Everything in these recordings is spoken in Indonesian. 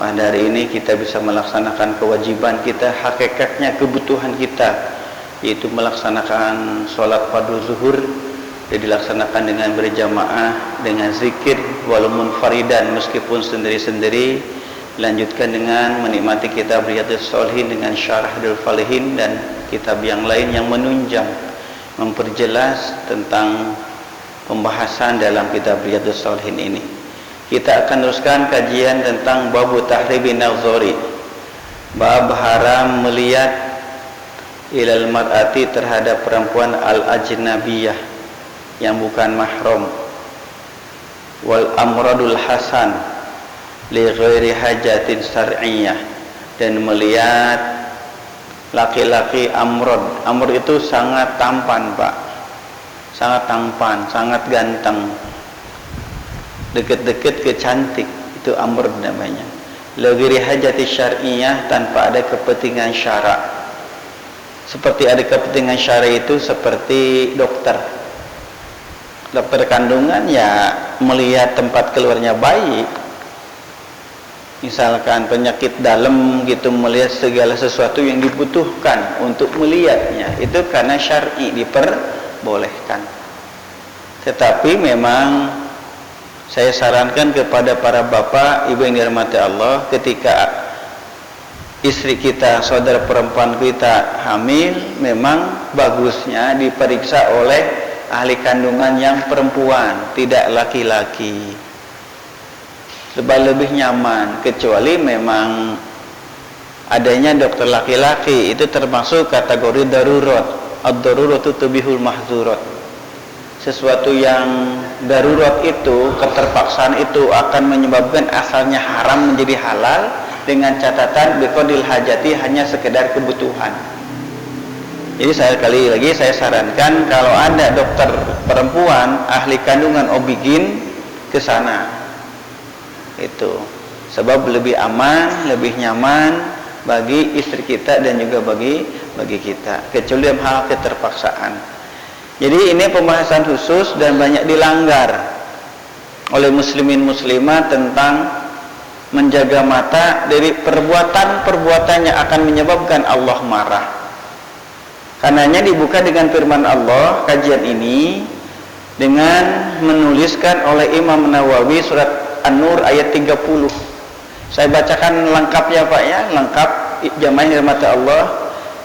pada hari ini kita bisa melaksanakan kewajiban kita, hakikatnya kebutuhan kita, yaitu melaksanakan sholat fardu zuhur, dan dilaksanakan dengan berjamaah, dengan zikir walaupun faridan meskipun sendiri-sendiri, dilanjutkan dengan menikmati kitab Riyadhus Shalihin dengan syarah Hadul Falihin dan kitab yang lain yang menunjang, memperjelas tentang pembahasan dalam kitab Riyadhus Shalihin ini. Kita akan teruskan kajian tentang babu tahribin nazari, bab haram melihat ilal mar'ati terhadap perempuan al-ajnabiyah yang bukan mahram, wal amradul hasan li ghairi hajatin syar'iyyah, dan melihat laki-laki amrod. Amrod itu sangat tampan, Pak, sangat tampan, sangat ganteng, deket-deket ke cantik, itu amrod namanya. Li ghairi hajati syar'iyyah, tanpa ada kepentingan syarak. Seperti ada kepentingan syar'i itu seperti dokter kandungan, ya melihat tempat keluarnya bayi, misalkan penyakit dalam gitu, melihat segala sesuatu yang dibutuhkan untuk melihatnya, itu karena syar'i diperbolehkan. Tetapi memang saya sarankan kepada para bapak ibu yang dirahmati Allah, ketika istri kita, saudara perempuan kita hamil, memang bagusnya diperiksa oleh ahli kandungan yang perempuan, tidak laki-laki. Lebih nyaman, kecuali memang adanya dokter laki-laki, itu termasuk kategori darurat. Ad-daruratu tubihul mahzurat. Sesuatu yang darurat itu, keterpaksaan itu akan menyebabkan asalnya haram menjadi halal, dengan catatan biqadil hajati, hanya sekedar kebutuhan. Jadi sekali lagi saya sarankan, kalau ada dokter perempuan ahli kandungan obigin, ke sana. Itu sebab lebih aman, lebih nyaman bagi istri kita dan juga bagi kita, kecuali dalam hal keterpaksaan. Jadi ini pembahasan khusus dan banyak dilanggar oleh muslimin muslimat tentang menjaga mata dari perbuatan-perbuatan yang akan menyebabkan Allah marah. Karenanya dibuka dengan firman Allah kajian ini dengan menuliskan oleh Imam Nawawi surat An-Nur ayat 30. Saya bacakan lengkapnya, Pak, ya, lengkap jamaah dirahmati Allah,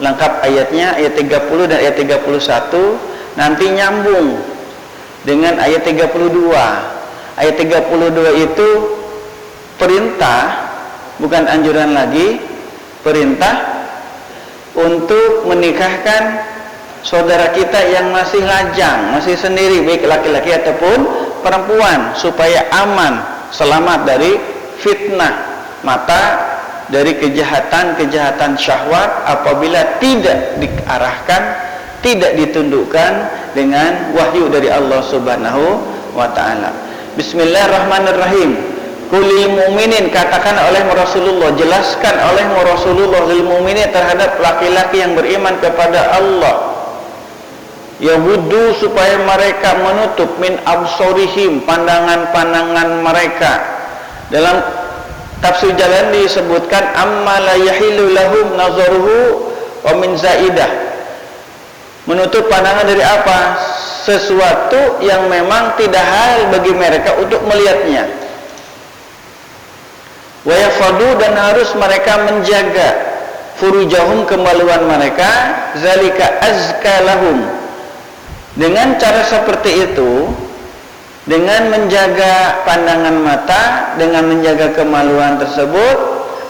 lengkap ayatnya, ayat 30 dan ayat 31, nanti nyambung dengan ayat 32. Ayat 32 itu perintah, bukan anjuran lagi, perintah untuk menikahkan saudara kita yang masih lajang, masih sendiri, baik laki-laki ataupun perempuan, supaya aman, selamat dari fitnah mata, dari kejahatan-kejahatan syahwat apabila tidak diarahkan, tidak ditundukkan dengan wahyu dari Allah Subhanahu wa ta'ala. Bismillahirrahmanirrahim. Kulil mu'minin, katakan oleh Rasulullah, jelaskan oleh Rasulullah lil mu'minin, terhadap laki-laki yang beriman kepada Allah, yahudu, supaya mereka menutup min absorihim, pandangan-pandangan mereka. Dalam tafsir jalan disebutkan amma la yahilu lahum nazaruhu wa min zaidah, menutup pandangan dari apa? Sesuatu yang memang tidak halal bagi mereka untuk melihatnya. Wa yafadu, dan harus mereka menjaga furujahum, kemaluan mereka, zalika azka lahum. Dengan cara seperti itu, dengan menjaga pandangan mata, dengan menjaga kemaluan tersebut,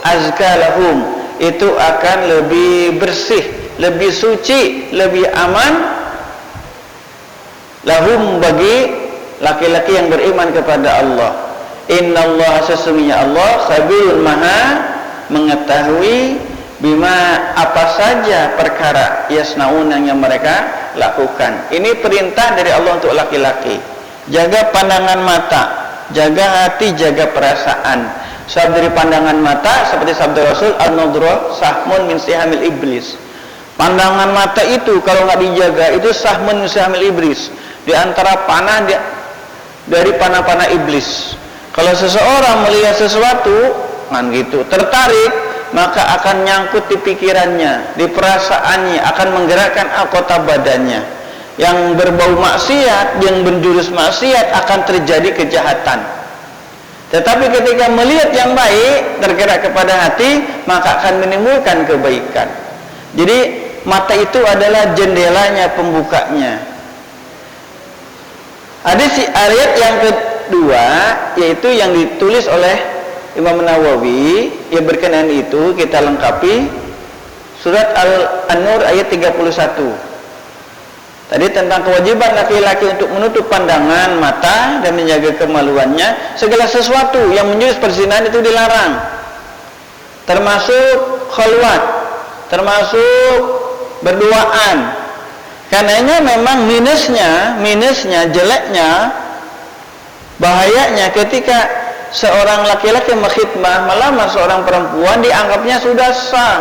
azka lahum, itu akan lebih bersih, lebih suci, lebih aman lahum, bagi laki-laki yang beriman kepada Allah. Innallaha, sesungguhnya Allah, khabirun, maha mengetahui, bima, apa saja perkara, yasnaun, yang mereka lakukan. Ini perintah dari Allah untuk laki-laki. Jaga pandangan mata, jaga hati, jaga perasaan. Sebab dari pandangan mata, seperti sabda Rasul, an-nadhra sahmun min sihamil iblis. Pandangan mata itu kalau nggak dijaga, itu sahmun min sihamil iblis, di antara panah dari panah-panah iblis. Kalau seseorang melihat sesuatu kan gitu, tertarik, maka akan nyangkut di pikirannya, di perasaannya, akan menggerakkan anggota badannya. Yang berbau maksiat, yang menjurus maksiat, akan terjadi kejahatan. Tetapi ketika melihat yang baik, tergerak kepada hati, maka akan menimbulkan kebaikan. Jadi mata itu adalah jendelanya, pembukanya. Ada ayat yang kedua, yaitu yang ditulis oleh Imam Nawawi, yang berkenaan itu kita lengkapi surat An-Nur ayat 31. Tadi tentang kewajiban laki-laki untuk menutup pandangan mata dan menjaga kemaluannya. Segala sesuatu yang menjurus perzinahan itu dilarang, termasuk khalwat, termasuk berduaan. Karenanya memang minusnya, jeleknya, bahayanya ketika seorang laki-laki mengkhidmah melamar seorang perempuan, dianggapnya sudah sah.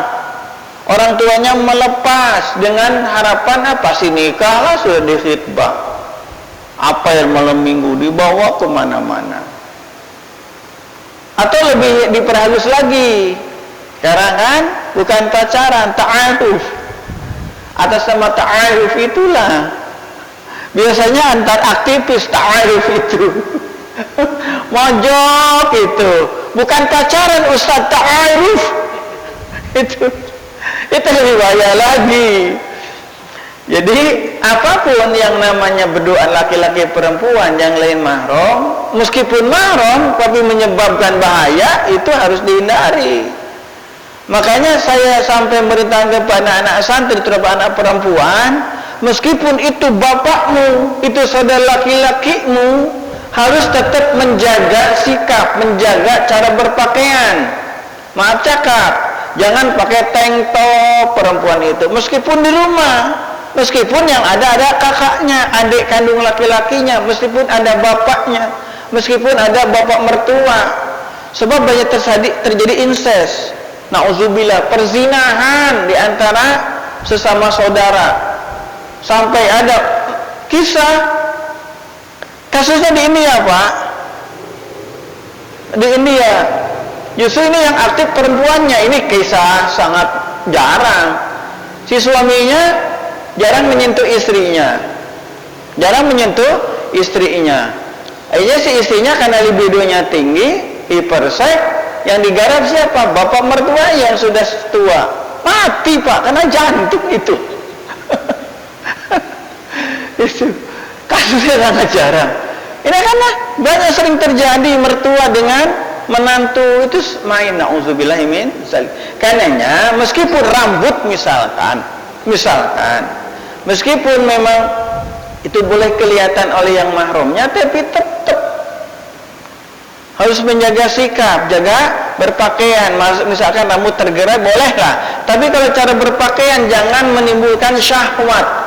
Orang tuanya melepas dengan harapan apa? Si nikah lah, sudah dikhidbah. Apa yang malam minggu dibawa kemana-mana. Atau lebih diperhalus lagi, sekarang kan bukan pacaran, ta'aruf. Atas nama ta'aruf itulah biasanya antar aktivis ta'aruf itu. Mojok itu bukan pacaran, Ustaz, ta'aruf itu lebih bahaya lagi. Jadi apapun yang namanya berdoa laki-laki perempuan yang lain mahram, meskipun mahram tapi menyebabkan bahaya, itu harus dihindari. Makanya saya sampai beritahu kepada anak santri terutama anak perempuan, meskipun itu bapakmu, itu saudara laki-lakimu, harus tetap menjaga sikap, menjaga cara berpakaian. Maaf cakap, jangan pakai tank top perempuan itu, meskipun di rumah, meskipun yang ada kakaknya, adik kandung laki-lakinya, meskipun ada bapaknya, meskipun ada bapak mertua. Sebab banyak terjadi incest, na'udzubillah, perzinahan di antara sesama saudara. Sampai ada kisah, kasusnya di India, Pak, di India. Justru ini yang aktif perempuannya, ini kisah sangat jarang. Si suaminya jarang menyentuh istrinya, akhirnya si istrinya karena libidonya tinggi, hiperseks, yang digarap siapa? Bapak mertua yang sudah tua, mati Pak, karena jantung itu. Itu kasusnya sangat jarang. Ini karena banyak sering terjadi mertua dengan menantu itu main, na'udzubillahi min dzalik. Karenanya meskipun rambut misalkan meskipun memang itu boleh kelihatan oleh yang mahramnya, tapi tetap harus menjaga sikap, jaga berpakaian. Misalkan rambut tergerai bolehlah, tapi kalau cara berpakaian jangan menimbulkan syahwat.